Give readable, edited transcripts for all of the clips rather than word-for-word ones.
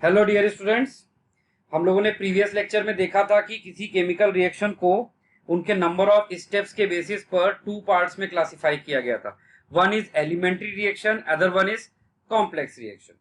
Hello dear students. हम लोगों ने प्रीवियस लेक्चर में देखा था कि किसी केमिकल रिएक्शन को उनके नंबर ऑफ स्टेप्स के बेसिस पर टू पार्ट्स में क्लासिफाई किया गया था। One is elementary reaction, other one is complex reaction.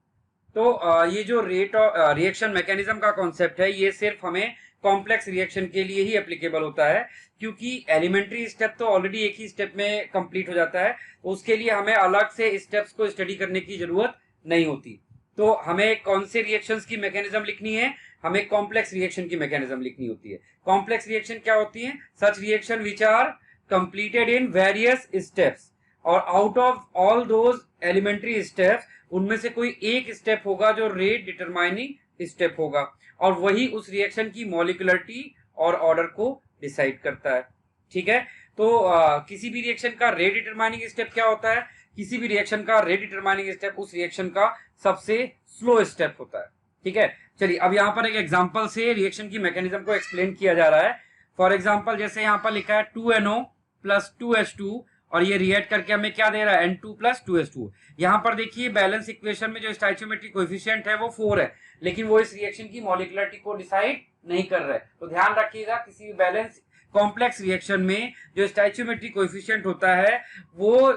तो ये जो रेट ऑफ रिएक्शन मैकेनिज्म का कॉन्सेप्ट है, ये सिर्फ हमें कॉम्प्लेक्स रिएक्शन के लिए ही एप्लीकेबल होता है, क्योंकि एलिमेंट्री स्टेप तो ऑलरेडी एक ही स्टेप में कंप्लीट हो जाता है, तो उसके लिए हमें अलग से स्टेप्स को स्टडी करने की जरूरत नहीं होती। तो हमें कौन से रिएक्शंस की मैकेनिज्म लिखनी है? हमें कॉम्प्लेक्स रिएक्शन की मैकेनिज्म लिखनी होती है। कॉम्प्लेक्स रिएक्शन क्या होती है? Such reaction which are completed in various steps, और out of all those elementary steps उनमें से कोई एक स्टेप होगा जो रेट डिटरमाइनिंग स्टेप होगा, और वही उस रिएक्शन की मॉलिक्यूलरिटी और ऑर्डर को डिसाइड करता है। ठीक है, तो किसी भी रिएक्शन का रेट डिटरमाइनिंग स्टेप क्या होता है? किसी भी रिएक्शन का रेट डिटरमाइनिंग स्टेप उस रिएक्शन का सबसे स्लो स्टेप होता है। ठीक है, चलिए अब यहाँ पर एक एग्जांपल से रिएक्शन की मैकेनिज्म को एक्सप्लेन किया जा रहा है। फॉर एग्जांपल जैसे यहाँ पर लिखा है 2NO प्लस 2H2, और ये रिएक्ट करके हमें क्या दे रहा है? N2 plus 2H2। यहाँ पर देखिए बैलेंस इक्वेशन में जो स्टोइचियोमेट्रिक कोएफिशिएंट है वो 4 है, लेकिन वो इस रिएक्शन की मॉलिक्यूलरिटी को डिसाइड नहीं कर रहा है। तो ध्यान रखिएगा, किसी भी बैलेंस कॉम्प्लेक्स रिएक्शन में जो स्टोइचियोमेट्रिक कोएफिशिएंट होता है वो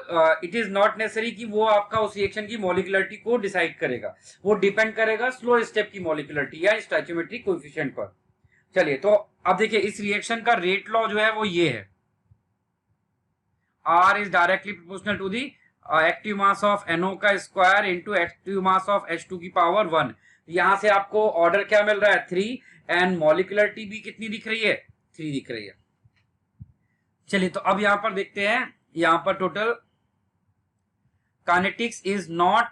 इट इज नॉट नेसेसरी कि वो आपका उस रिएक्शन की मॉलिक्यूलरिटी को डिसाइड करेगा, वो डिपेंड करेगा स्लो स्टेप की मॉलिक्यूलरिटी या स्टोइचियोमेट्रिक कोएफिशिएंट पर। चलिए, तो अब देखिए इस रिएक्शन का रेट लॉ जो है वो ये है, R is directly proportional to the active mass of NO का square into active mass of H2 की पावर 1। यहां से आपको ऑर्डर क्या मिल रहा है? 3, एंड मॉलिक्यूलरिटी भी कितनी दिख रही है? 3 दिख रही है। चलिए, तो अब यहां पर देखते हैं, यहां पर total kinetics is not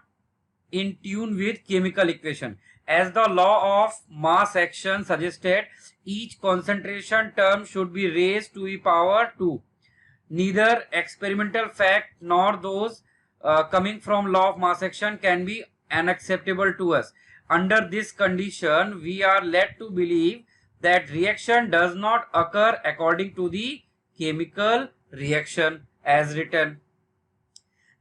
in tune with chemical equation. As the law of mass action suggested, each concentration term should be raised to the power 2. Neither experimental fact nor those coming from law of mass action can be unacceptable to us. Under this condition, we are led to believe that reaction does not occur according to the chemical reaction as written.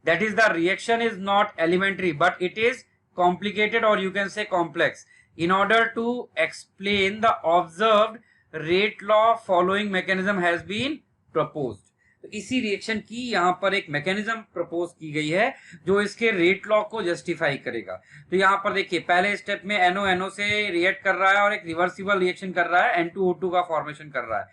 That is, the reaction is not elementary, but it is complicated, or you can say complex. In order to explain the observed rate law, following mechanism has been proposed. तो इसी reaction की यहाँ पर एक mechanism propose की गई है जो इसके रेट लॉ को जस्टिफाई करेगा। तो यहाँ पर देखिए पहले स्टेप में NO से रिएक्ट कर रहा है और एक रिवर्सिबल रिएक्शन कर रहा है, N2O2 का फॉर्मेशन कर रहा है।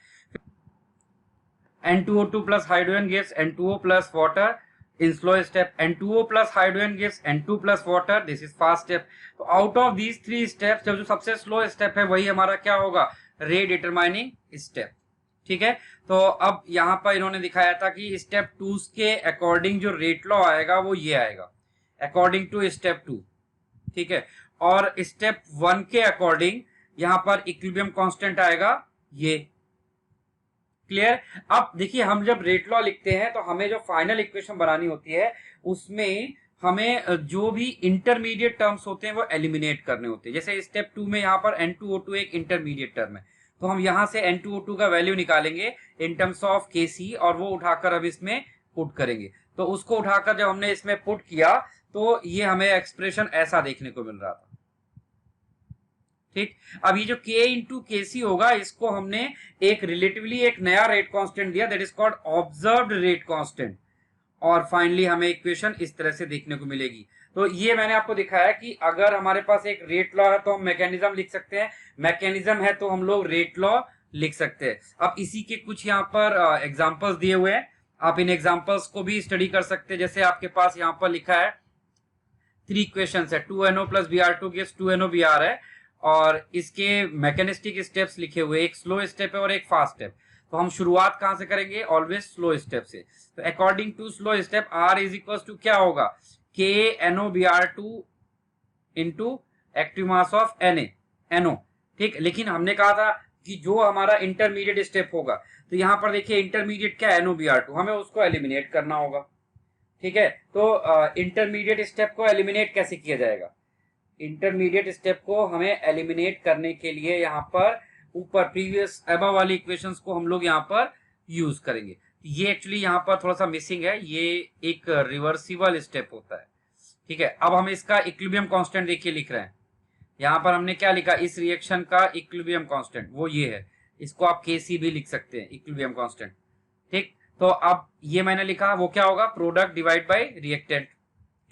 N2O2 plus hydrogen gives N2O plus water in slow step. N2O plus hydrogen gives N2 plus water. This is fast step. तो out of these three steps, जो सबसे slow step है वही हमारा क्या होगा? rate determining step. ठीक है, तो अब यहाँ पर इन्होंने दिखाया था कि स्टेप 2 के अकॉर्डिंग जो रेट लॉ आएगा वो ये आएगा, अकॉर्डिंग टू स्टेप 2। ठीक है, और स्टेप 1 के अकॉर्डिंग यहाँ पर इक्विलिब्रियम कांस्टेंट आएगा ये। क्लियर? अब देखिए हम जब रेट लॉ लिखते हैं तो हमें जो फाइनल इक्वेशन बनानी होती है उसमें हमें जो भी इंटरमीडिएट टर्म्स होते हैं वो एलिमिनेट करने होते हैं। जैसे स्टेप 2 में यहाँ पर N2O2 एक इंटरमीडिएट टर्म है, तो हम यहाँ से N2O2 का वैल्यू निकालेंगे इन टर्म्स ऑफ Kc, और वो उठाकर अब इसमें पुट करेंगे। तो उसको उठाकर जब हमने इसमें पुट किया तो ये हमें एक्सप्रेशन ऐसा देखने को मिल रहा था। ठीक, अब ये जो K इंटू Kc होगा इसको हमने एक रिलेटिवली एक नया रेट कांस्टेंट दिया, that is called observed rate constant, और फाइनली हमें इक्वेशन इस तरह से देखने को मिलेगी। तो ये मैंने आपको दिखाया कि अगर हमारे पास एक रेट लॉ है तो हम मैकेनिज्म लिख सकते हैं, मैकेनिज्म है तो हम लोग रेट लॉ लिख सकते हैं। अब इसी के कुछ यहाँ पर एग्जाम्पल्स दिए हुए हैं, आप इन एग्जाम्पल्स को भी स्टडी कर सकते हैं। जैसे आपके पास यहाँ पर लिखा है 3 इक्वेशंस है, 2NO plus Br2 gives 2NO Br है, और इसके मैकेनिस्टिक स्टेप्स लिखे हुए, एक स्लो स्टेप है और एक फास्ट स्टेप। तो हम शुरुआत कहां से करेंगे? ऑलवेज स्लो स्टेप से। तो according to slow step R is equal to क्या होगा? KNOBr2 into active mass of NO। ठीक, लेकिन हमने कहा था कि जो हमारा इंटरमीडिएट स्टेप होगा, तो यहां पर देखिए इंटरमीडिएट क्या है? NOBr2, हमें उसको एलिमिनेट करना होगा। ठीक है, तो इंटरमीडिएट स्टेप को एलिमिनेट कैसे किया जाएगा? इंटरमीडिएट स्टेप को हमें एलिमिनेट करने के लिए यहाँ पर ऊपर प्रीवियस अबव वाली इक्वेशंस को हम लोग यहाँ पर यूज करेंगे। ये एक्चुअली यहाँ पर थोड़ा सा मिसिंग है, ये एक रिवर्सिबल स्टेप होता है। ठीक है, अब हम इसका इक्विलिब्रियम कांस्टेंट देखिए लिख रहे हैं, यहाँ पर हमने क्या लिखा, इस रिएक्शन का इक्विलिब्रियम कांस्टेंट वो ये है, इसको आप Kc भी लिख सकते हैं, इक्विलिब्रियम कांस्टेंट। ठीक, तो अब ये मैंने लिखा, वो क्या होगा, product divide by reactant.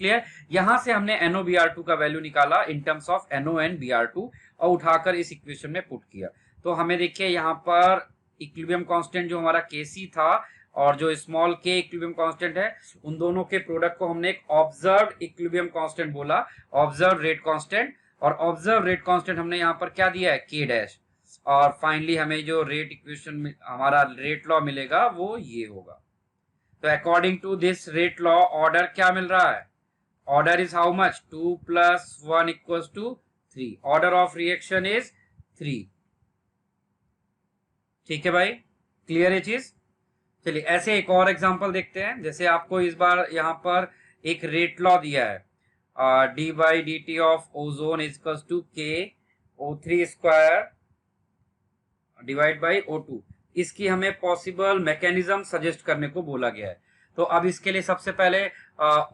Clear. यहां से हमने NoBr2 का वैल्यू निकाला इन टर्म्स ऑफ NoNBr2 और उठाकर इस इक्वेशन में पुट किया। तो हमें देखिए यहाँ पर इक्विलिब्रियम कांस्टेंट जो हमारा Kc था और जो स्मॉल k इक्विलिब्रियम कांस्टेंट है, उन दोनों के प्रोडक्ट को हमने एक ऑब्जर्व्ड इक्विलिब्रियम कांस्टेंट बोला, ऑब्जर्व रेट कांस्टेंट। और ऑब्जर्व रेट कांस्टेंट हमने यहाँ पर क्या दिया है, k डैश। और फाइनली हमें जो रेट इक्वेशन में हमारा रेट लॉ मिलेगा वो ये होगा। तो according to this rate law order क्या मिल रहा है, order is how much, 2 + 1 = 3। Order of reaction is 3। ठीक है भाई, क्लियर है चीज। चलिए ऐसे एक और एग्जांपल देखते हैं। जैसे आपको इस बार यहाँ पर एक रेट लॉ दिया है, d/dt of ozone is equals to KO3² divide by O2। इसकी हमें पॉसिबल मैकेनिज्म सजेस्ट करने को बोला गया है। तो अब इसके लिए सबसे पहले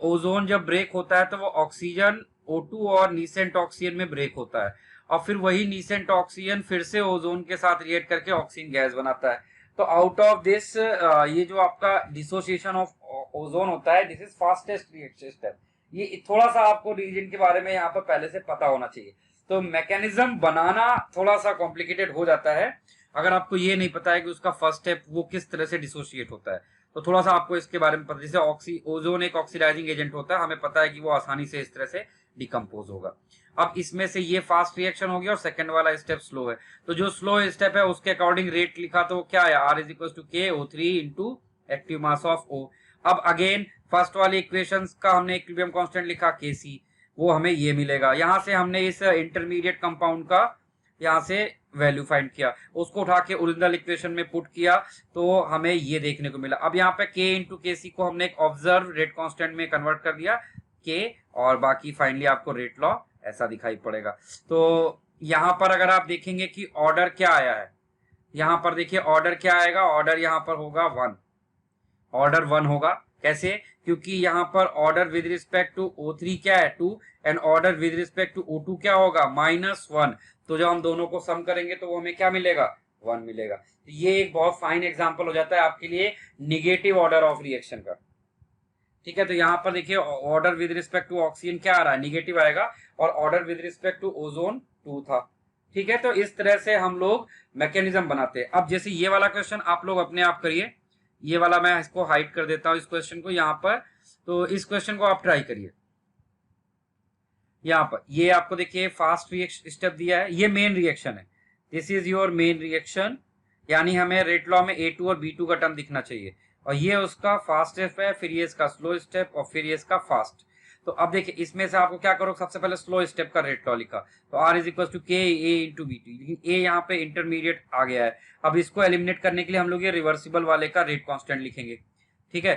ओजोन जब ब्रेक होता है तो वो ऑक्सीजन O2 और नीसेंट ऑक्सीजन में ब्रेक होता है, और फिर वही नीसेंट ऑक्सीजन फिर से ओजोन के साथ रिएक्ट करके ऑक्सीजन गैस बनाता है। तो आउट ऑफ दिस ये जो आपका डिसोसिएशन ऑफ ओजोन होता है, this is fastest reaction step. ये थोड़ा सा आपको रीजन के बारे में यहाँ पर पहले से पता होना चाहिए। तो मैकेनिज्म बनाना थोड़ा सा कॉम्प्लिकेटेड हो जाता है अगर आपको ये नहीं पता है कि उसका फर्स्ट स्टेप वो किस तरह से डिसोशिएट होता है। तो थोड़ा सा आपको इसके बारे में पता, जैसे ओजोन एक ऑक्सीडाइजिंग एजेंट होता है, हमें पता है कि वो आसानी से इस तरह से डिकम्पोज होगा। अब इसमें से ये फास्ट रिएक्शन हो गया और सेकंड वाला स्टेप स्लो है। तो जो स्लो स्टेप है उसके अकॉर्डिंग रेट लिखा तो क्या है, R = KO3 into active mass of O। अब अगेन फर्स्ट वाली इक्वेशन का हमने इक्विलिब्रियम कांस्टेंट लिखा Kc, वो हमें ये मिलेगा। यहां से हमने इस इंटरमीडिएट कंपाउंड का यहां से वैल्यू फाइंड किया, उसको उठा के ओरिजिनल इक्वेशन में पुट किया तो हमें ये देखने को मिला। अब यहाँ पे K इंटू Kc को हमने एक ऑब्जर्व रेट कांस्टेंट में कन्वर्ट कर दिया K, और बाकी फाइनली आपको रेट लॉ ऐसा दिखाई पड़ेगा। तो यहाँ पर अगर आप देखेंगे कि ऑर्डर क्या आया है, यहाँ पर देखिए ऑर्डर क्या आएगा, ऑर्डर यहाँ पर होगा 1, ऑर्डर 1 होगा। कैसे, क्योंकि यहाँ पर order with respect to O3 क्या है 2, and order with respect to O2 क्या होगा -1। तो जब हम दोनों को सम करेंगे तो वो हमें क्या मिलेगा, 1 मिलेगा। तो ये एक बहुत फाइन एग्जांपल हो जाता है आपके लिए निगेटिव ऑर्डर ऑफ रिएक्शन का। ठीक है, तो यहाँ पर देखिए order with respect to oxygen क्या आ रहा है, निगेटिव आएगा, और order with respect to ozone 2 था। ठीक है, तो इस तरह से हम लोग मैकेनिज्म बनाते हैं। अब जैसे ये वाला क्वेश्चन आप लोग अपने आप करिए, ये वाला मैं इसको हाइड कर देता हूं इस क्वेश्चन को यहाँ पर। तो इस क्वेश्चन को आप ट्राई करिए। यहाँ पर ये आपको देखिए फास्ट रिएक्शन स्टेप दिया है, ये मेन रिएक्शन है, this is your main reaction, यानी हमें रेट लॉ में A2 और B2 का टर्म दिखना चाहिए, और ये उसका फास्ट स्टेप है, फिर ये इसका स्लो स्टेप, और फिर ये इसका फास्ट। तो अब देखिए इसमें से आपको क्या करो, सबसे पहले स्लो स्टेप का रेट लॉ लिखा, तो R = KA इंटू B2, लेकिन A यहाँ पे इंटरमीडिएट आ गया है। अब इसको एलिमिनेट करने के लिए हम लोग ये रिवर्सिबल वाले का रेट कांस्टेंट लिखेंगे। ठीक है,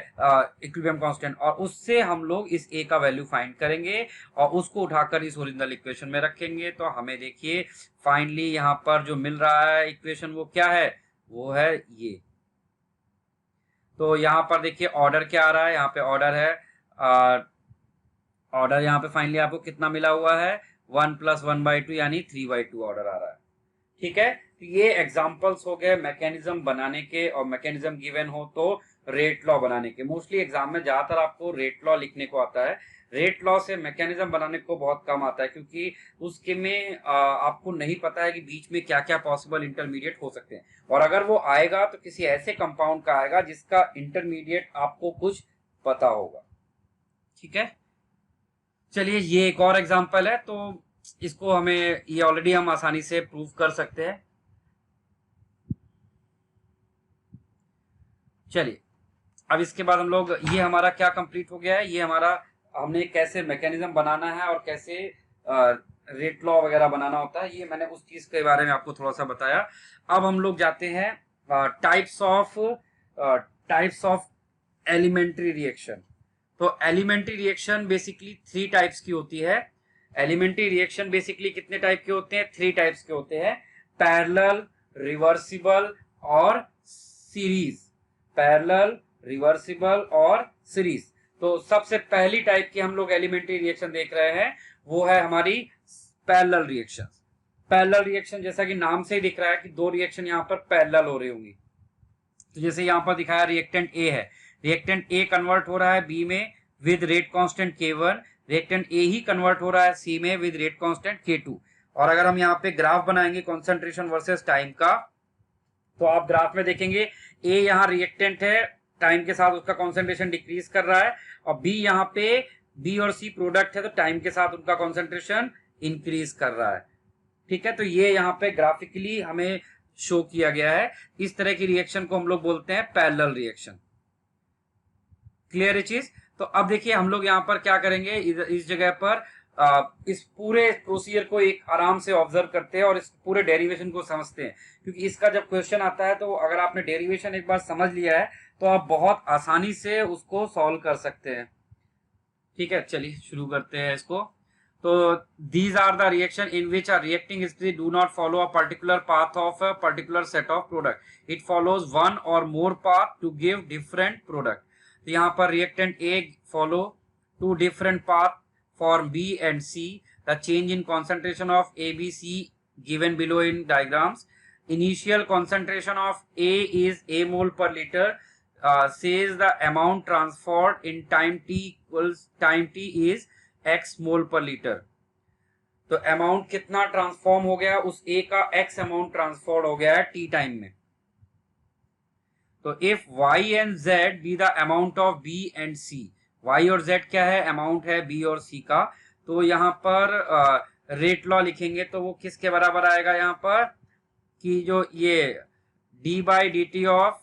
इक्विलिब्रियम कांस्टेंट, और उससे हम लोग इस A का वैल्यू फाइंड करेंगे और उसको उठाकर इस ओरिजिनल इक्वेशन में रखेंगे। तो हमें देखिए फाइनली यहाँ पर जो मिल रहा है इक्वेशन वो क्या है, वो है ये। तो यहाँ पर देखिए ऑर्डर क्या आ रहा है, यहाँ पे ऑर्डर है, ऑर्डर यहाँ पे फाइनली आपको कितना मिला हुआ है, 1 + 1/2 यानी 3/2 ऑर्डर आ रहा है। ठीक है, तो ये एग्जांपल्स हो गए मैकेनिज्म बनाने के, और मैकेनिज्म गिवन हो तो रेट लॉ बनाने के। मोस्टली एग्जाम में ज्यादातर आपको रेट लॉ लिखने को आता है, रेट लॉ से मैकेनिज्म बनाने को बहुत कम आता है, क्योंकि उसके में आपको नहीं पता है कि बीच में क्या क्या पॉसिबल इंटरमीडिएट हो सकते हैं, और अगर वो आएगा तो किसी ऐसे कंपाउंड का आएगा जिसका इंटरमीडिएट आपको कुछ पता होगा। ठीक है, चलिए ये एक और एग्जांपल है, तो इसको हमें ये ऑलरेडी हम आसानी से प्रूव कर सकते हैं। चलिए अब इसके बाद हम लोग, ये हमारा क्या कंप्लीट हो गया है, ये हमारा हमने कैसे मैकेनिज्म बनाना है और कैसे रेट लॉ वगैरह बनाना होता है, ये मैंने उस चीज के बारे में आपको थोड़ा सा बताया। अब हम लोग जाते हैं टाइप्स ऑफ एलिमेंट्री रिएक्शन। तो एलिमेंट्री रिएक्शन बेसिकली 3 टाइप्स की होती है। एलिमेंट्री रिएक्शन बेसिकली कितने टाइप के होते हैं, 3 टाइप्स के होते हैं, पैरेलल, रिवर्सिबल और सीरीज। पैरेलल, रिवर्सिबल और सीरीज। तो सबसे पहली टाइप की हम लोग एलिमेंट्री रिएक्शन देख रहे हैं, वो है हमारी पैरेलल रिएक्शन। पैरेलल रिएक्शन जैसा कि नाम से ही दिख रहा है कि दो रिएक्शन यहाँ पर पैरेलल हो रही होंगी। तो जैसे यहाँ पर दिखाया रिएक्टेंट ए है, रिएक्टेंट ए कन्वर्ट हो रहा है बी में with rate constant K1, reactant A he convert हो रहा है सी में विद रेट कांस्टेंट K2। और अगर हम यहाँ पे ग्राफ बनाएंगे कॉन्सेंट्रेशन वर्सेस टाइम का, तो आप ग्राफ में देखेंगे ए यहाँ रिएक्टेंट है, टाइम के साथ उसका कॉन्सेंट्रेशन डिक्रीज कर रहा है, और बी यहाँ पे बी और सी प्रोडक्ट है तो टाइम के साथ उनका कॉन्सेंट्रेशन इंक्रीज कर रहा है। ठीक है, तो ये यहाँ पे ग्राफिकली हमें शो किया गया है। इस तरह की रिएक्शन को हम लोग बोलते हैं पैरेलल रिएक्शन। क्लियर है चीज? तो अब देखिए हम लोग यहाँ पर क्या करेंगे, इस जगह पर इस पूरे प्रोसीजर को एक आराम से ऑब्जर्व करते हैं और इस पूरे डेरिवेशन को समझते हैं, क्योंकि इसका जब क्वेश्चन आता है तो अगर आपने डेरिवेशन एक बार समझ लिया है तो आप बहुत आसानी से उसको सॉल्व कर सकते हैं। ठीक है, चलिए शुरू करते हैं इसको। तो these are the reaction in which a reacting species do not follow a particular path of a particular set of product. It follows one or more path to give different product. तो यहाँ पर reactant A follow two different path for B and C. The change in concentration of A, B, C given below in diagrams. Initial concentration of A is A mole per liter. Says the amount transferred in time t is x मोल पर litre. तो amount कितना transform हो गया, उस ए का x amount ट्रांसफॉर्ड हो गया है t टाइम में। तो if y and z be the amount of b and c, y और z क्या है, अमाउंट है b और c का, तो यहाँ पर रेट लॉ लिखेंगे तो वो किसके बराबर आएगा यहाँ पर, कि जो ये d by D T of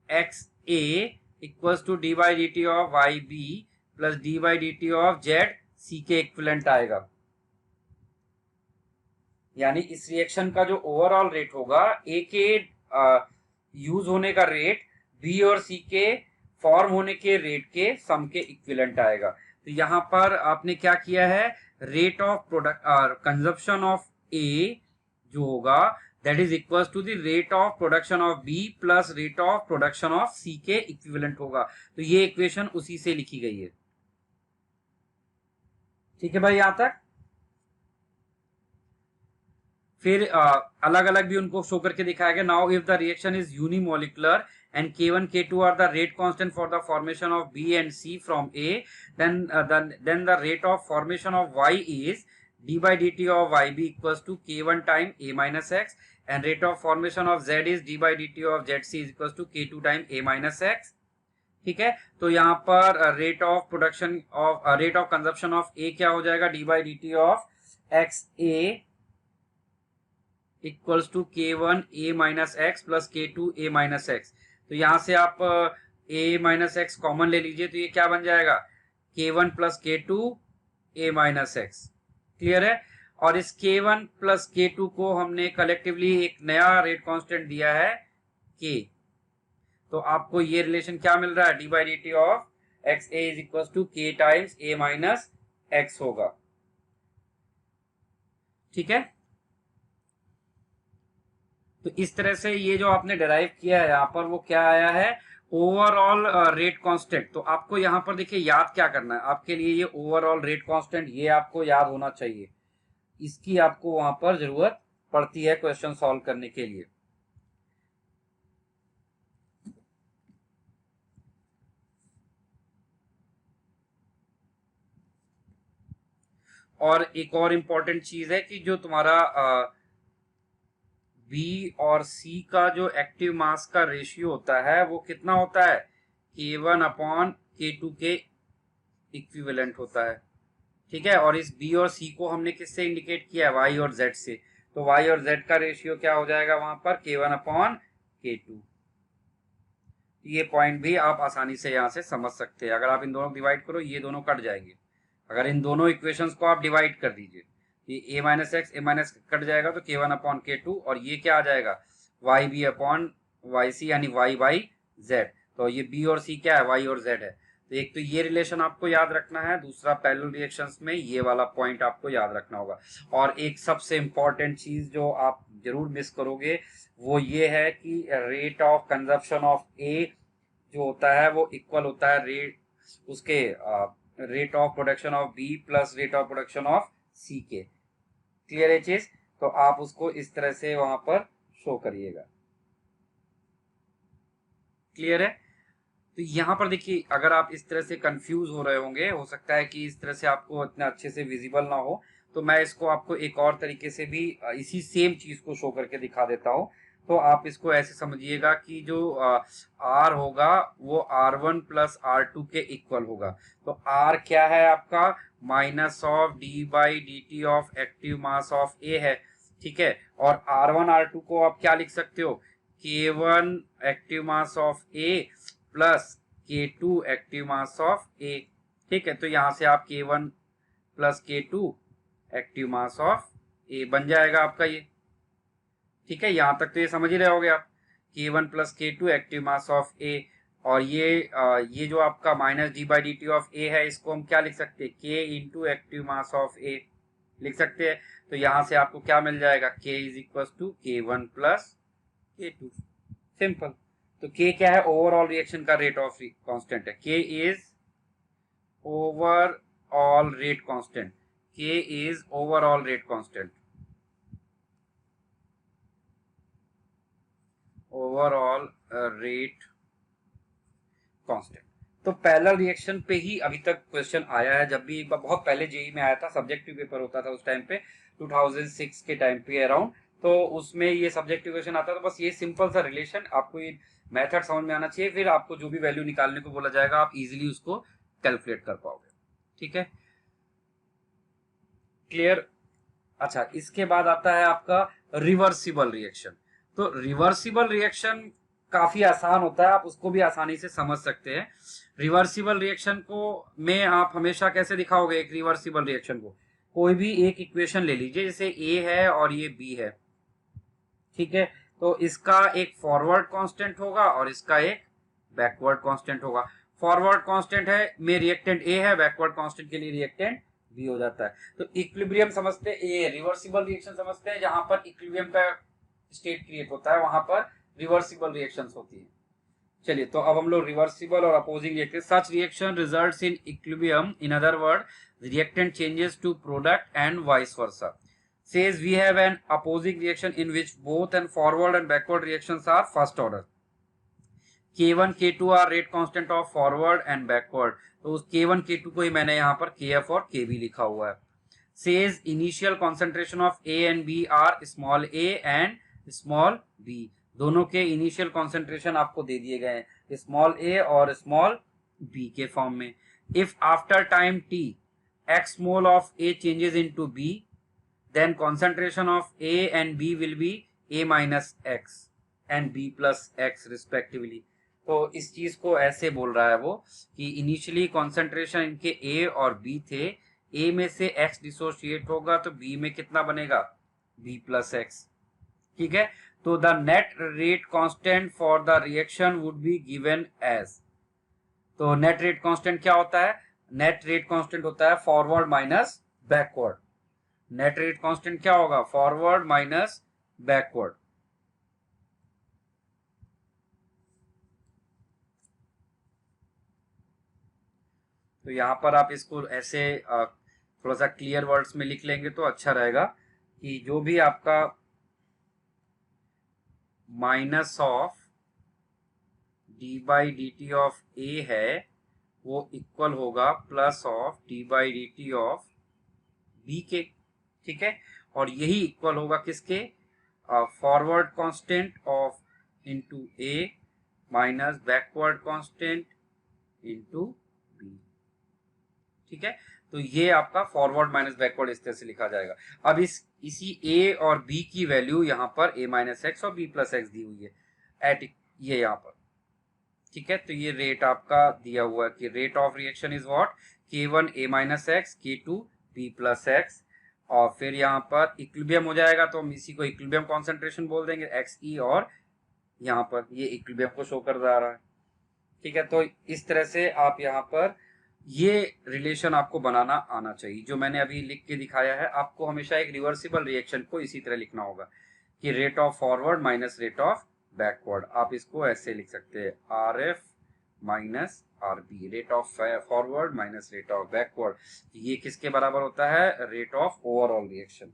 X A equals to D by D T of Y B plus D by D T of Z C के इक्विवेलेंट आएगा। यानी इस रिएक्शन का जो ओवरऑल रेट होगा, ए के यूज होने का रेट बी और सी के फॉर्म होने के रेट के सम के इक्विवेलेंट आएगा। तो यहाँ पर आपने क्या किया है, rate of product consumption of A जो होगा that is equal to the rate of production of B plus rate of production of C के इक्विवेलेंट होगा। तो ये इक्वेशन उसी से लिखी गई है। ठीक है भाई, यहां तक। फिर अलग अलग भी उनको शो करके दिखाया गया। Now if the reaction is unimolecular and K1 K2 are the rate constant for the formation of B and C from A, then the rate of formation of Y is d by dt of YB equals to K1 time A minus X, and rate of formation of Z is d by dt of ZC is equals to K2 time A minus X। ठीक है, तो यहाँ पर rate of production of rate of consumption of A क्या हो जाएगा, D by D T of X A equals to K1 A minus X plus K2 A minus X. तो यहां से आप A माइनस एक्स कॉमन ले लीजिए तो ये क्या बन जाएगा, K1 plus K2 A minus x. Clear है? और इस K1 प्लस K2 को हमने कलेक्टिवली एक नया रेट कांस्टेंट दिया है K। तो आपको ये रिलेशन क्या मिल रहा है, D by D T of X A is equal to K times A minus X होगा। ठीक है, तो इस तरह से ये जो आपने डिराइव किया है यहाँ पर वो क्या आया है, ओवरऑल रेट कांस्टेंट। तो आपको यहाँ पर देखिए याद क्या करना है, आपके लिए ये ओवरऑल रेट कांस्टेंट ये आपको याद होना चाहिए, इसकी आपको वहां पर जरूरत पड़ती है क्वेश्चन सॉल्व करने के लिए। और एक और इम्पोर्टेंट चीज है कि जो तुम्हारा बी और सी का जो एक्टिव मास का रेशियो होता है वो कितना होता है, K1 अपॉन K2 के इक्विवेलेंट होता है। ठीक है, और इस बी और सी को हमने किससे इंडिकेट किया है, वाई और जेड से। तो वाई और जेड का रेशियो क्या हो जाएगा वहां पर, K1 अपॉन K2। ये पॉइंट भी आप आसानी से यहां से समझ सकते हैं। अगर आप इन दोनों डिवाइड करो ये दोनों कट जाएंगे, अगर इन दोनों इक्वेशंस को आप डिवाइड कर दीजिए, ये a minus x A minus cut जाएगा तो K1 अपॉन K2, और ये क्या आ जाएगा, Y B upon Y C यानी वाई बाई जेड। तो ये बी और सी क्या है, वाई और जेड है। तो एक तो ये रिलेशन आपको याद रखना है, दूसरा पैरेलल रिएक्शंस में ये वाला पॉइंट आपको याद रखना होगा। और एक सबसे इंपॉर्टेंट चीज जो आप जरूर मिस करोगे वो ये है कि rate of consumption of A जो होता है वो इक्वल होता है rate of production of B plus rate of production of C के। क्लियर है चीज? तो आप उसको इस तरह से वहां पर शो करिएगा। क्लियर है? तो यहाँ पर देखिए, अगर आप इस तरह से कंफ्यूज हो रहे होंगे, हो सकता है कि इस तरह से आपको इतना अच्छे से विजिबल ना हो, तो मैं इसको आपको एक और तरीके से भी इसी सेम चीज को शो करके दिखा देता हूँ। तो आप इसको ऐसे समझिएगा कि जो आर होगा वो R1 प्लस R2 के इक्वल होगा। तो आर क्या है आपका? Minus of D by D T of active mass of A है। ठीक है, और R1 R2 को आप क्या लिख सकते हो? K1 active mass of A plus K2 active mass of A. ठीक है, तो यहां से आप K1 plus K2 active mass of A बन जाएगा आपका ये। ठीक है, यहां तक तो ये समझ ही रहे होगे आप। K1 plus K2 active mass of A, और ये जो आपका minus D by D T of A है, इसको हम क्या लिख सकते हैं? K into active mass of A लिख सकते हैं। तो यहां से आपको क्या मिल जाएगा? K is equal to K1 plus K2। Simple. तो K क्या है? ओवरऑल रिएक्शन का रेट ऑफ कांस्टेंट है। K is overall rate constant. K is overall rate constant. Overall rate constant. तो पैरेलल रिएक्शन पे ही अभी तक क्वेश्चन आया है। जब भी एक बार बहुत पहले जेई में आया था, सब्जेक्टिव पेपर होता था उस टाइम पे, 2006 के टाइम पे अराउंड, तो उसमें ये सब्जेक्टिव क्वेश्चन आता था। बस ये सिंपल सा रिलेशन, आपको ये मेथड समझ में आना चाहिए, फिर आपको जो भी वैल्यू निकालने को बोला जाएगा आप इजीली उसको कैलकुलेट कर पाओगे। ठीक है, क्लियर? अच्छा, इसके बाद आता है आपका रिवर्सिबल रिएक्शन। तो रिवर्सिबल रिएक्शन काफी आसान होता है, आप उसको भी आसानी से समझ सकते हैं। रिवर्सिबल रिएक्शन को में आप हमेशा कैसे दिखाओगे? एक रिवर्सिबल रिएक्शन को कोई भी एक इक्वेशन ले लीजिए, जैसे ए है और ये बी है। ठीक है, तो इसका एक फॉरवर्ड कांस्टेंट होगा और इसका एक बैकवर्ड कांस्टेंट होगा। फॉरवर्ड कांस्टेंट है में रिएक्टेंट ए है, बैकवर्ड कांस्टेंट के लिए रिएक्टेंट बी हो जाता है। तो इक्विलिब्रियम समझते हैं, रिवर्सिबल रिएक्शन समझते हैं, जहां पर इक्विलिब्रियम का स्टेट क्रिएट होता है वहां पर रिवर्सिबल रिएक्शंस होती है। चलिए, तो अब हम लोग रिवर्सिबल और opposing reaction. Such reaction results in equilibrium, in other word reactant changes to product and vice versa. Says we have an opposing reaction in which both and forward and backward reactions are first order. K1 K2 are rate constant of forward and backward. तो उस K1 K2 को ही मैंने यहाँ पर Kf और Kb लिखा हुआ है। Says initial concentration of A and B are small a and small b. दोनों के इनिशियल कॉन्सेंट्रेशन आपको दे दिए गए हैं, स्मॉल ए और स्मॉल बी के फॉर्म में। If after time t x mole of A changes into B, then concentration of A and B will be A minus X and B plus X respectively. तो इस चीज को ऐसे बोल रहा है वो कि इनिशियली कॉन्सेंट्रेशन इनके A और B थे, A में से X डिसोशिएट होगा तो B में कितना बनेगा? B plus X। ठीक है, तो the net rate constant for the reaction would be given as. तो नेट रेट कांस्टेंट क्या होता है? नेट रेट कांस्टेंट होता है forward minus backward. Net rate constant क्या होगा? Forward minus backward. तो यहां पर आप इसको ऐसे थोड़ा सा क्लियर वर्ड्स में लिख लेंगे तो अच्छा रहेगा कि जो भी आपका minus of D by D T of A है वो इक्वल होगा plus of D by D T of B के। ठीक है, और यही इक्वल होगा किसके? Forward constant of into A minus backward constant into B. ठीक है, तो ये आपका फॉरवर्ड माइनस बैकवर्ड इस तरह से लिखा जाएगा। अब इसी ए और बी की वैल्यू यहाँ पर ए माइनस एक्स और बी प्लस एक्स दी हुई है एट ये यहाँ पर। ठीक है, तो ये रेट आपका दिया हुआ है कि rate of reaction is what? K1 A minus x, K2 B plus x, और फिर यहाँ पर इक्विलिब्रियम हो जाएगा तो हम इसी को इक्विलिब्रियम कॉन्सेंट्रेशन बोल देंगे XE, और यहाँ पर ये इक्विलिब्रियम को शो कर रहा है। ठीक है, तो इस तरह से आप यहाँ पर ये रिलेशन आपको बनाना आना चाहिए। जो मैंने अभी लिख के दिखाया है, आपको हमेशा एक रिवर्सिबल रिएक्शन को इसी तरह लिखना होगा कि rate of forward minus rate of backward. आप इसको ऐसे लिख सकते हैं RF minus RB, rate of forward minus rate of backward. ये किसके बराबर होता है? Rate of overall reaction.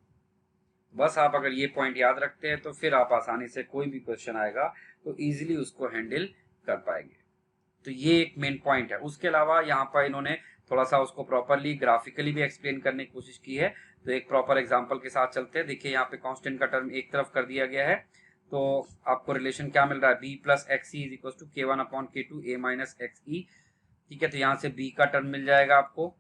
बस आप अगर ये पॉइंट याद रखते हैं तो फिर आप आसानी से कोई भी क्वेश्चन आएगा तो इजीली उसको हैंडल कर पाएंगे। तो ये एक मेन पॉइंट है। उसके अलावा यहाँ पर इन्होंने थोड़ा सा उसको प्रॉपरली ग्राफिकली भी एक्सप्लेन करने की कोशिश की है। तो एक प्रॉपर एग्जांपल के साथ चलते हैं। देखिए यहाँ पे कांस्टेंट का टर्म एक तरफ कर दिया गया है, तो आपको रिलेशन क्या मिल रहा है? b plus X E is equal to k1 upon k2 a minus X E. ठीक है, तो यहाँ से b का टर्म मिल जाएगा आपको।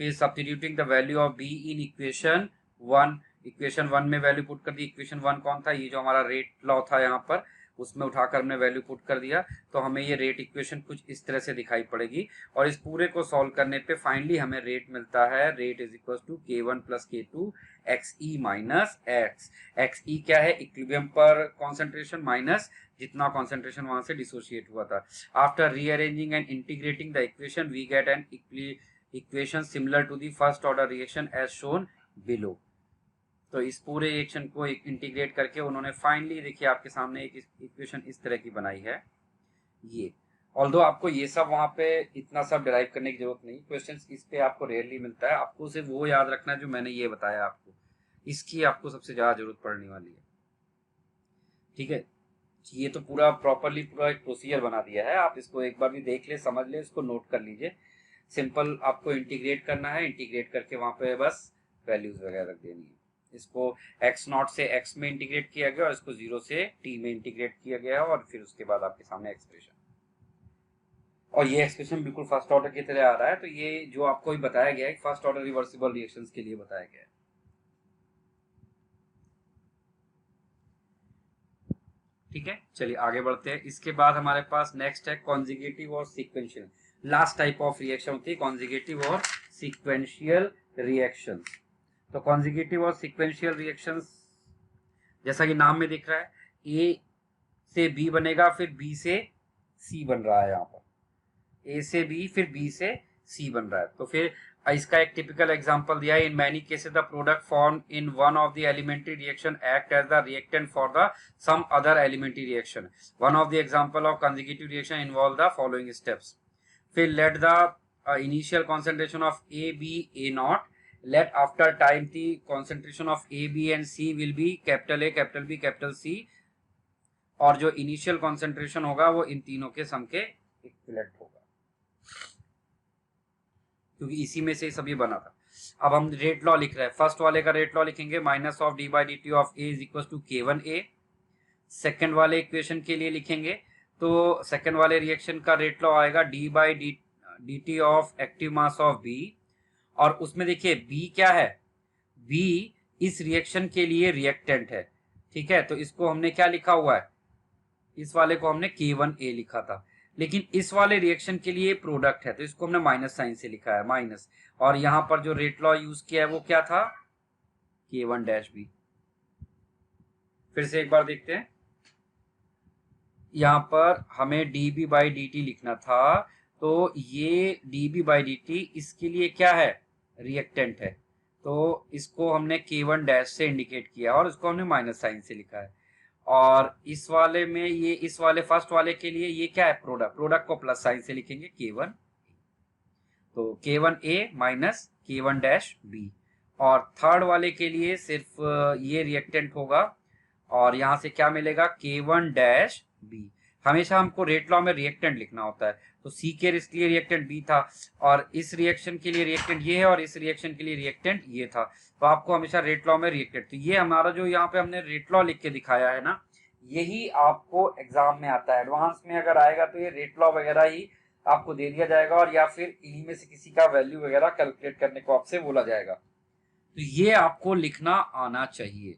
फिर substituting the value of b in equation 1, equation 1 में वैल्यू पुट कर दी। इक्वेशन 1 कौन था? ये जो हमारा रेट लॉ था यहाँ पर, उसमें उठाकर हमने वैल्यू पुट कर दिया, तो हमें ये रेट इक्वेशन कुछ इस तरह से दिखाई पड़ेगी। और इस पूरे को सॉल्व करने पे फाइनली हमें रेट मिलता है, rate is equal to k1 plus k2 X E minus X. X E क्या है? इक्विलिब्रियम पर कॉन्सेंट्रेशन माइनस जितना कॉन्सेंट्रेशन वहां से डिसोशिएट हुआ था। After rearranging and integrating the equation we get an equation similar to the first order reaction as shown below. तो इस पूरे रिएक्शन को इंटीग्रेट करके उन्होंने फाइनली देखिए आपके सामने एक इक्वेशन इस तरह की बनाई है ये। ऑल्दो आपको ये सब वहां पे इतना सब डिराइव करने की जरूरत नहीं, क्वेश्चंस इस पे आपको रेयरली मिलता है। आपको सिर्फ वो याद रखना है जो मैंने ये बताया आपको, इसकी आपको सबसे ज्यादा जरूरत पड़ने वाली है। ठीक है, ये तो पूरा प्रॉपरली पूरा एक प्रोसीजर बना दिया है। आप इसको एक बार भी देख ले, समझ ले, इसको नोट कर लीजिए। सिंपल आपको इंटीग्रेट करना है, इंटीग्रेट करके वहां पे बस वैल्यूज वगैरह रख देनी है। इसको x0 से x में इंटीग्रेट किया गया और इसको 0 से t में इंटीग्रेट किया गया और फिर उसके बाद आपके सामने एक्सप्रेशन। और ये एक्सप्रेशन बिल्कुल फर्स्ट ऑर्डर की तरह आ रहा है। तो ये जो आपको भी बताया गया है फर्स्ट ऑर्डर रिवर्सिबल रिएक्शंस के लिए बताया गया है। ठीक है, चलिए आगे बढ़ते हैं। इसके बाद हमारे पास नेक्स्ट है कॉन्जिगेटिव और sequential. Last type of reaction होती है कॉन्जिगेटिव और सीक्वेंशियल रिएक्शन। तो कॉन्जिगेटिव और सीक्वेंशियल रिएक्शंस जैसा कि नाम में दिख रहा है, ए से बी बनेगा, फिर बी से सी बन रहा है। यहाँ पर ए से बी फिर बी से सी बन रहा है। तो फिर इसका एक टिपिकल एग्जांपल दिया है। In many cases the product form in one of the elementary reaction act as the reactant for the some other elementary reaction. One of the example of consecutive reaction involve the following steps. फिर let the initial concentration of A be A naught, let after time the concentration of A, B and C will be capital A, capital B, capital C, और जो initial concentration होगा वो इन तीनों के सम के equivalent होगा, क्योंकि इसी में से सब ये बना था। अब हम रेट लॉ लिख रहे हैं। फर्स्ट वाले का रेट लॉ लिखेंगे, minus of D by D T of A is equal to k1a। Second वाले इक्वेशन के लिए लिखेंगे तो सेकेंड वाले रिएक्शन का रेट लॉ आएगा D by D T of active mass of B. और उसमें देखिए B क्या है? B इस रिएक्शन के लिए रिएक्टेंट है। ठीक है, तो इसको हमने क्या लिखा हुआ है? इस वाले को हमने k1a लिखा था, लेकिन इस वाले रिएक्शन के लिए प्रोडक्ट है तो इसको हमने माइनस साइन से लिखा है, माइनस। और यहां पर जो रेट लॉ यूज किया है वो क्या था? k1-b। फिर से एक बार देखते हैं। यहां पर हमें dB बाई dt लिखना था, तो ये dB बाई dt इसके लिए क्या है? रिएक्टेंट है। तो इसको हमने k1 से इंडिकेट किया और इसको हमने माइनस साइन से लिखा है। और इस वाले में ये इस वाले फर्स्ट वाले के लिए ये क्या है? प्रोडक्ट। प्रोडक्ट को प्लस साइन से लिखेंगे k1, तो k1a माइनस k1-b। और थर्ड वाले के लिए सिर्फ ये रिएक्टेंट होगा और यहां से क्या मिलेगा? k1-b। हमेशा हमको रेट लॉ में रिएक्टेंट लिखना होता है, तो सी के लिए रिएक्टेंट बी था और इस रिएक्शन के लिए रिएक्टेंट ये है और इस रिएक्शन के लिए रिएक्टेंट ये था। तो आपको हमेशा रेट लॉ में रिएक्टेंट, तो ये हमारा जो यहाँ पे हमने रेट लॉ लिख के दिखाया है ना, यही आपको एग्जाम में आता है। एडवांस में अगर आएगा तो ये रेट लॉ वगैरह ही आपको दे दिया जाएगा और या फिर इन्हीं में से किसी का वैल्यू वगैरह कैलकुलेट करने को आपसे बोला जाएगा। तो ये आपको लिखना आना चाहिए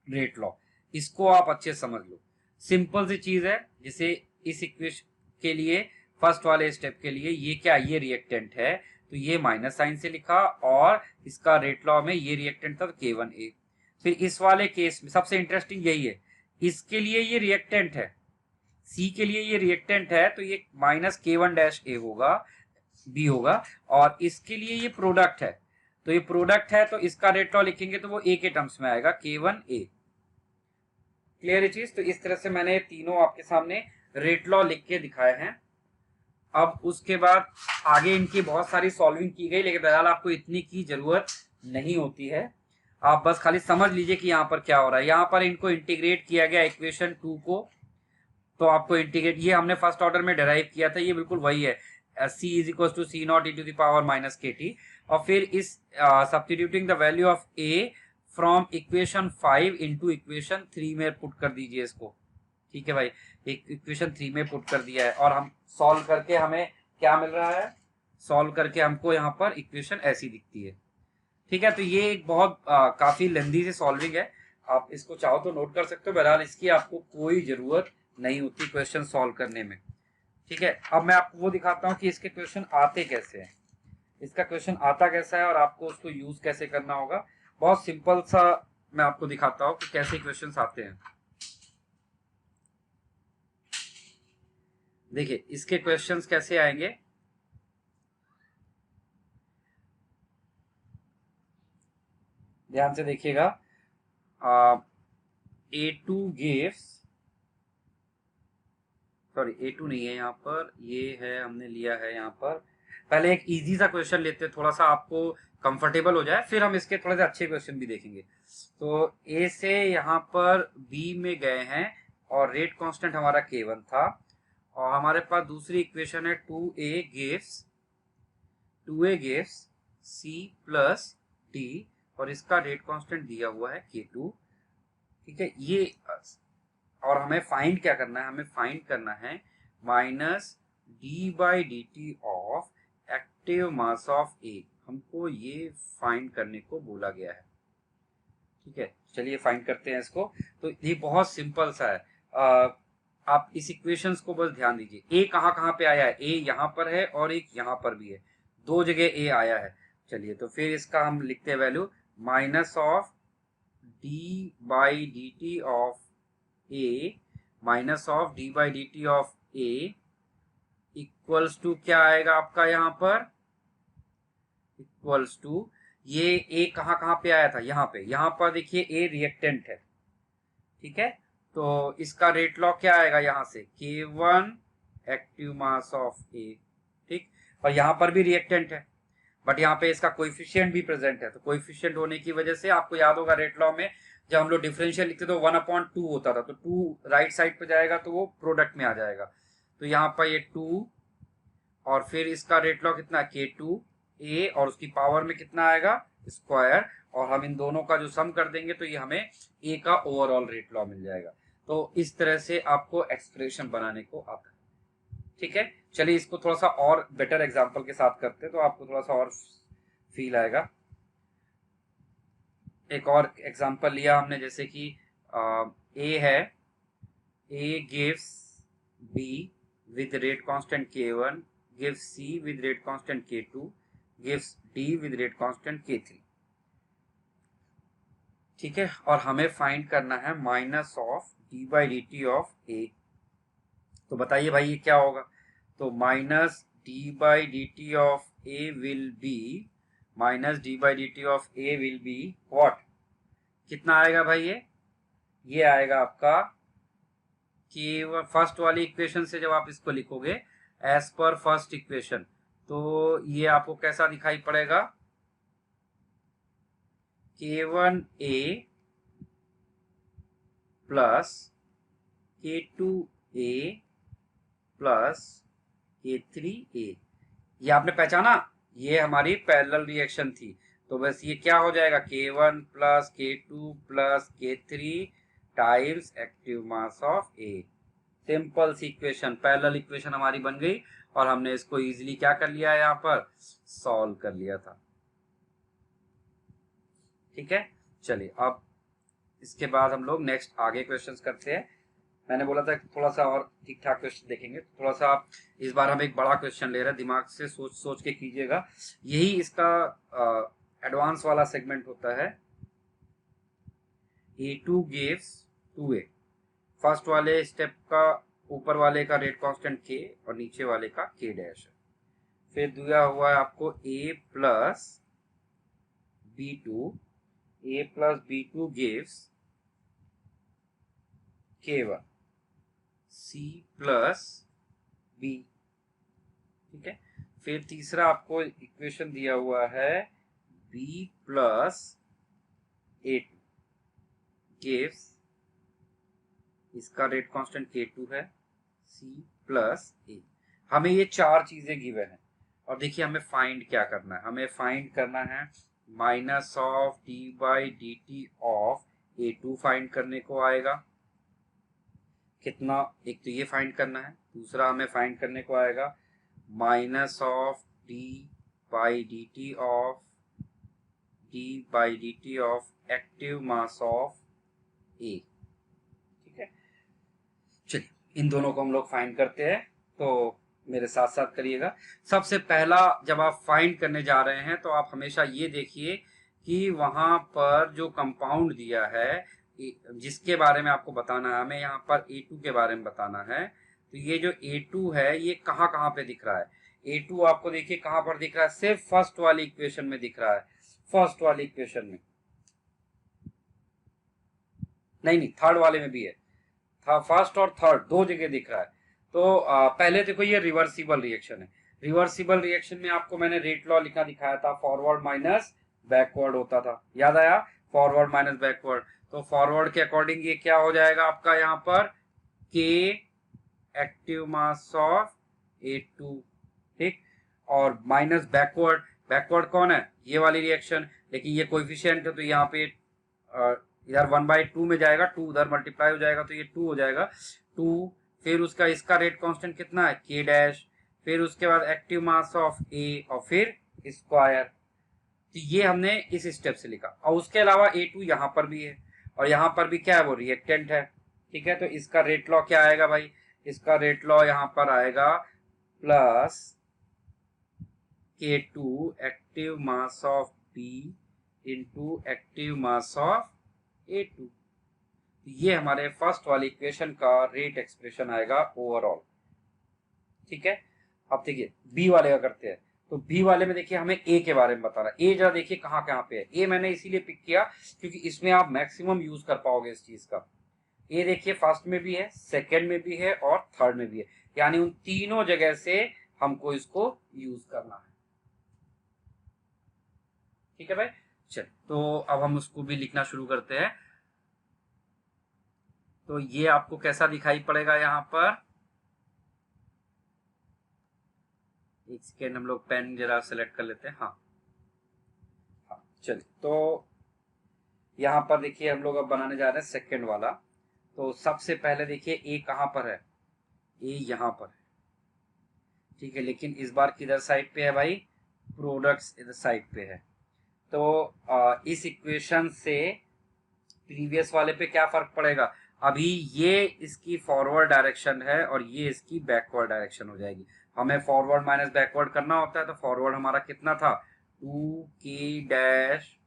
रेट लॉ, इसको आप अच्छे समझ लो। सिंपल सी चीज है। जैसे इस इक्वेशन के लिए फर्स्ट वाले स्टेप के लिए ये क्या? ये रिएक्टेंट है तो ये माइनस साइन से लिखा और इसका रेट लॉ में ये रिएक्टेंट था k1a। फिर इस वाले केस में सबसे इंटरेस्टिंग यही है, इसके लिए ये रिएक्टेंट है, सी के लिए ये रिएक्टेंट है तो ये माइनस k1-a होगा, b होगा। और इसके लिए ये प्रोडक्ट है, तो ये प्रोडक्ट है तो इसका रेट लॉ लिखेंगे तो वो a के टर्म्स में आएगा, k1a। क्लियर है चीज? तो इस तरह से मैंने तीनों आपके सामने रेट लॉ लिख के दिखाए हैं। अब उसके बाद आगे इनकी बहुत सारी सॉल्विंग की गई, लेकिन बहरहाल आपको इतनी की जरूरत नहीं होती है। आप बस खाली समझ लीजिए कि यहाँ पर क्या हो रहा है। यहाँ पर इनको इंटीग्रेट किया गया इक्वेशन 2 को, तो आपको इंटीग्रेट, ये हमने फर्स्ट ऑर्डर में डिराइव किया था, ये बिल्कुल वही है, c is equal to C not E to the power minus K T. और फिर इस substituting the value of a from equation 5 into equation 3 में पुट कर दीजिए इसको। ठीक है भाई, एक इक्वेशन 3 में पुट कर दिया है, और हम सॉल्व करके हमें क्या मिल रहा है, सॉल्व करके हमको यहाँ पर इक्वेशन ऐसी दिखती है। ठीक है, तो ये एक बहुत काफी लेंदी सी सॉल्विंग है, आप इसको चाहो तो नोट कर सकते हो, बहरहाल इसकी आपको कोई जरूरत नहीं होती क्वेश्चन सॉल्व करने में। ठीक है, अब मैं आपको वो दिखाता हूँ कि इसके क्वेश्चन आते कैसे हैं, इसका क्वेश्चन आता कैसा है और आपको उसको यूज कैसे करना होगा। बहुत सिंपल सा मैं आपको दिखाता हूँ कि कैसे क्वेश्चन आते हैं। देखिए इसके क्वेश्चंस कैसे आएंगे, ध्यान से देखिएगा। A2 गिव्स, सॉरी A2 नहीं है यहाँ पर, ये है, हमने लिया है यहाँ पर। पहले एक इजी सा क्वेश्चन लेते हैं, थोड़ा सा आपको कंफर्टेबल हो जाए, फिर हम इसके थोड़े से अच्छे क्वेश्चन भी देखेंगे। तो A से यहाँ पर B में गए हैं और रेट कांस्टेंट हमारा K1 था, और हमारे पास दूसरी इक्वेशन है 2a gives C plus D, और इसका रेट कांस्टेंट दिया हुआ है K2। ठीक है, ये, और हमें फाइंड क्या करना है, हमें फाइंड करना है minus d/dt of active mass of A, हमको ये फाइंड करने को बोला गया है। ठीक है, चलिए फाइंड करते हैं इसको। तो ये बहुत सिंपल सा है, आप इस इक्वेशंस को बस ध्यान दीजिए। ए कहाँ कहाँ पे आया है, ए यहाँ पर है और एक यहाँ पर भी है, दो जगह ए आया है। चलिए तो फिर इसका हम लिखते हैं value minus of d/dt of A, minus of d/dt of A equals to क्या आएगा आपका यहाँ पर, इक्वल्स टू, ये ए कहाँ कहाँ पे आया था, यहाँ पर देखिए ए रिएक्टेंट है। ठीक है, तो इसका रेट लॉ क्या आएगा यहाँ से, K1 active mass of A. ठीक, और यहाँ पर भी रिएक्टेंट है, बट यहाँ पे इसका कोएफिशिएंट भी प्रेजेंट है, तो कोएफिशिएंट होने की वजह से आपको याद होगा रेट लॉ में जब हम लोग डिफरेंशियल लिखते तो 1/2 होता था, तो 2 राइट साइड पे जाएगा तो वो प्रोडक्ट में आ जाएगा। तो यहाँ पर ये 2, और फिर इसका रेट लॉ कितना, K2a, और उसकी पावर में कितना आएगा, स्क्वायर, और हम इन दोनों का जो सम कर देंगे तो ये हमें a का ओवरऑल रेट लॉ मिल जाएगा। तो इस तरह से आपको एक्सप्रेशन बनाने को आता है। ठीक है, चलिए इसको थोड़ा सा और बेटर एग्जांपल के साथ करते हैं तो आपको थोड़ा सा और फील आएगा। एक और एग्जांपल लिया हमने, जैसे कि ए है, A gives be with rate constant K1, gives C with rate constant K2, gives D with rate constant K3। ठीक है, और हमें फाइंड करना है minus of d/dt of A। तो बताइए भाई ये क्या होगा, तो minus d/dt of A will be, minus d/dt of A will be what, कितना आएगा भाई, ये आएगा आपका कि फर्स्ट वाली इक्वेशन से जब आप इसको लिखोगे एज पर फर्स्ट इक्वेशन, तो ये आपको कैसा दिखाई पड़ेगा, K1a plus K2a plus K3a। ये आपने पहचाना, ये हमारी पैरेलल रिएक्शन थी, तो बस ये क्या हो जाएगा, K1 plus K2 plus K3 times active mass of A। Simple C equation, parallel equation हमारी बन गई, और हमने इसको इजीली क्या कर लिया है, यहाँ पर सॉल्व कर लिया था। ठीक है, चलिए अब इसके बाद हम लोग नेक्स्ट आगे क्वेश्चंस करते हैं। मैंने बोला था थोड़ा सा और ठीक ठाक क्वेश्चन देखेंगे, थोड़ा सा आप, इस बार हम एक बड़ा क्वेश्चन ले रहे हैं, दिमाग से सोच सोच के कीजिएगा, यही इसका एडवांस वाला सेगमेंट होता है। A2 gives 2a, फर्स्ट वाले स्टेप का ऊपर वाले का रेट कांस्टेंट K और नीचे वाले का K डैश है। फिर दिया हुआ है आपको A plus B2, A plus B2 gives K1, C plus B, ठीक है। फिर तीसरा आपको इक्वेशन दिया हुआ है b प्लस a2 गिव्स, इसका रेट कांस्टेंट k2 है, c प्लस a। हमें ये चार चीजें गिवन है और देखिए हमें फाइंड क्या करना है, हमें फाइंड करना है minus of D by D T of a2 find करने को आएगा कितना, एक तो ये फाइंड करना है, दूसरा हमें फाइंड करने को आएगा minus of D by D T of active mass of A. ठीक है, चलिए इन दोनों को हम लोग फाइंड करते हैं, तो मेरे साथ साथ करिएगा। सबसे पहला जब आप फाइंड करने जा रहे हैं तो आप हमेशा ये देखिए कि वहां पर जो कंपाउंड दिया है जिसके बारे में आपको बताना है, हमें यहाँ पर A2 के बारे में बताना है, तो ये जो A2 है ये कहाँ कहाँ पे दिख रहा है। A2 आपको देखिए कहाँ पर दिख रहा है, सिर्फ फर्स्ट वाली इक्वेशन में दिख रहा है, फर्स्ट वाली इक्वेशन में नहीं, थर्ड वाले में भी है, फर्स्ट और थर्ड दो जगह दिख रहा है। तो पहले देखो ये रिवर्सिबल रिएक्शन है, रिवर्सिबल रिएक्शन में आपको मैंने रेट लॉ लिखा दिखाया था, फॉरवर्ड माइनस बैकवर्ड होता था, याद आया, फॉरवर्ड माइनस बैकवर्ड। तो फॉरवर्ड के अकॉर्डिंग ये क्या हो जाएगा आपका यहाँ पर के एक्टिव मास ऑफ A2, ठीक, और माइनस बैकवर्ड, बैकवर्ड कौन है, ये वाली रिएक्शन, लेकिन ये कोएफिशिएंट है तो यहाँ पे इधर 1/2 में जाएगा, 2 उधर मल्टीप्लाई हो जाएगा तो ये 2 हो जाएगा, 2। फिर उसका इसका रेट कांस्टेंट कितना है k डैश, फिर उसके बाद एक्टिव मास ऑफ A और फिर स्क्वायर। तो ये हमने इस स्टेप से लिखा, और उसके अलावा A2 यहाँ पर भी है और यहाँ पर भी क्या है, वो रिएक्टेंट है। ठीक है, तो इसका रेट लॉ क्या आएगा भाई, इसका रेट लॉ यहाँ पर आएगा plus K2 active mass of B into active mass of A2। ये हमारे फर्स्ट वाली इक्वेशन का रेट एक्सप्रेशन आएगा ओवरऑल। ठीक है, अब देखिए बी वाले का करते हैं, तो बी वाले में देखिए हमें ए के बारे में बताना है। ए जरा देखिए कहाँ कहाँ पे है, ए मैंने इसीलिए पिक किया क्योंकि इसमें आप मैक्सिमम यूज कर पाओगे इस चीज का। ए देखिए फर्स्ट में भी है, सेकेंड में भी है और थर्ड में भी है, यानी उन तीनों जगह से हमको इसको यूज करना है। ठीक है भाई, चल तो अब हम उसको भी लिखना शुरू करते हैं। तो ये आपको कैसा दिखाई पड़ेगा यहाँ पर, एक सेकेंड हम लोग पेन जरा सेलेक्ट कर लेते हैं। हाँ हाँ चलिए, तो यहाँ पर देखिए हम लोग अब बनाने जा रहे हैं सेकेंड वाला। तो सबसे पहले देखिए ए कहाँ पर है, ए यहाँ पर है, ठीक है, लेकिन इस बार किधर साइड पे है भाई, प्रोडक्ट्स इधर साइड पे है। तो इस इक्वेशन से प्रीवियस वाले पे क्या फर्क पड़ेगा, अभी ये इसकी फॉरवर्ड डायरेक्शन है और ये इसकी बैकवर्ड डायरेक्शन हो जाएगी। हमें फॉरवर्ड माइनस बैकवर्ड करना होता है, तो फॉरवर्ड हमारा कितना था 2k डैश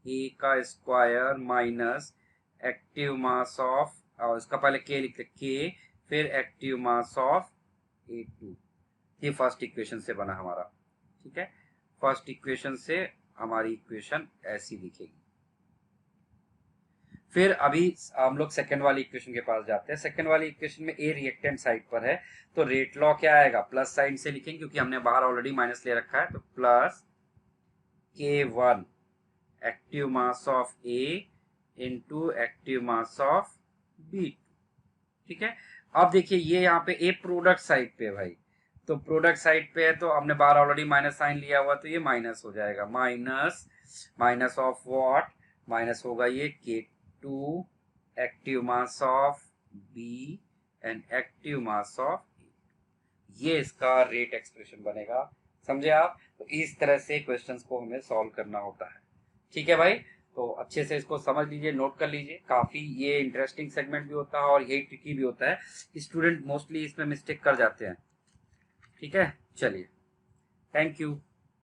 ए का square minus active mass of, और इसका पहले k लिखते k, फिर एक्टिव मास ऑफ A2। ये फर्स्ट इक्वेशन से बना हमारा। ठीक है, फर्स्ट इक्वेशन से हमारी इक्वेशन ऐसी दिखेगी। फिर अभी हम लोग सेकेंड वाली इक्वेशन के पास जाते हैं। सेकेंड वाली इक्वेशन में ए रिएक्टेंट साइड पर है, तो रेट लॉ क्या आएगा, प्लस साइन से लिखेंगे क्योंकि हमने बाहर ऑलरेडी माइनस ले रखा है, तो plus K1 active mass of A into active mass of B। ठीक है, अब देखिए ये यहाँ पे ए प्रोडक्ट साइड पे है भाई, तो प्रोडक्ट साइड पे है तो हमने बाहर ऑलरेडी माइनस साइन लिया हुआ, तो ये माइनस हो जाएगा, माइनस ऑफ व्हाट, माइनस होगा ये K2 active mass of B and active mass of A। ये इसका रेट एक्सप्रेशन बनेगा, समझे आप। तो इस तरह से क्वेश्चंस को हमें सॉल्व करना होता है। ठीक है भाई, तो अच्छे से इसको समझ लीजिए, नोट कर लीजिए, काफी ये इंटरेस्टिंग सेगमेंट भी होता है और यही ट्रिकी भी होता है, स्टूडेंट मोस्टली इसमें मिस्टेक कर जाते हैं। ठीक है, चलिए, थैंक यू।